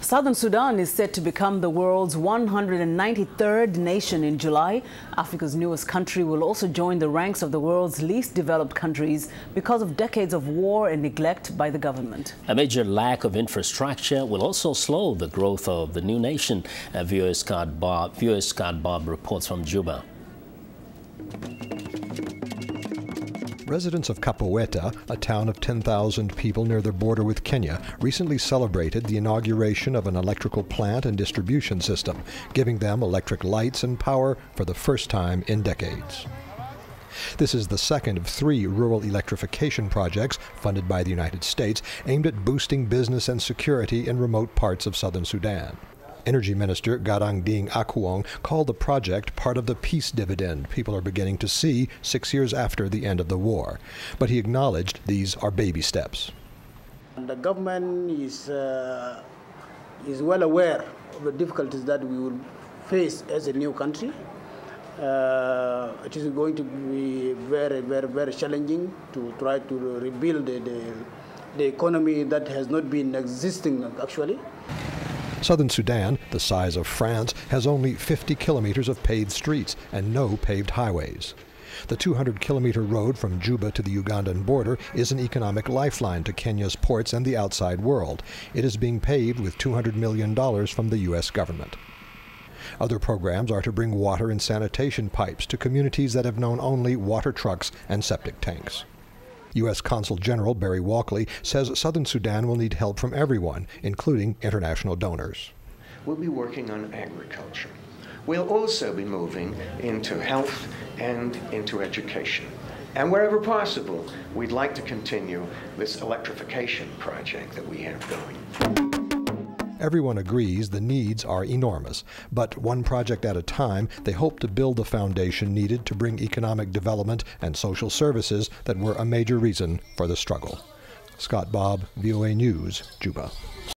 Southern Sudan is set to become the world's 193rd nation in July. Africa's newest country will also join the ranks of the world's least developed countries because of decades of war and neglect by the government. A major lack of infrastructure will also slow the growth of the new nation. Viewer Scott Bobb reports from Juba. Residents of Kapoweta, a town of 10,000 people near the border with Kenya, recently celebrated the inauguration of an electrical plant and distribution system, giving them electric lights and power for the first time in decades. This is the second of 3 rural electrification projects funded by the United States aimed at boosting business and security in remote parts of southern Sudan. Energy Minister Garang Akuong called the project part of the peace dividend people are beginning to see 6 years after the end of the war. But he acknowledged these are baby steps. The government is well aware of the difficulties that we will face as a new country. It is going to be very challenging to try to rebuild the economy that has not been existing actually. Southern Sudan, the size of France, has only 50 kilometers of paved streets and no paved highways. The 200-kilometer road from Juba to the Ugandan border is an economic lifeline to Kenya's ports and the outside world. It is being paved with $200 million from the U.S. government. Other programs are to bring water and sanitation pipes to communities that have known only water trucks and septic tanks. U.S. Consul General Barry Walkley says Southern Sudan will need help from everyone, including international donors. We'll be working on agriculture. We'll also be moving into health and into education. And wherever possible, we'd like to continue this electrification project that we have going. Everyone agrees the needs are enormous, but one project at a time, they hope to build the foundation needed to bring economic development and social services that were a major reason for the struggle. Scott Bobb, VOA News, Juba.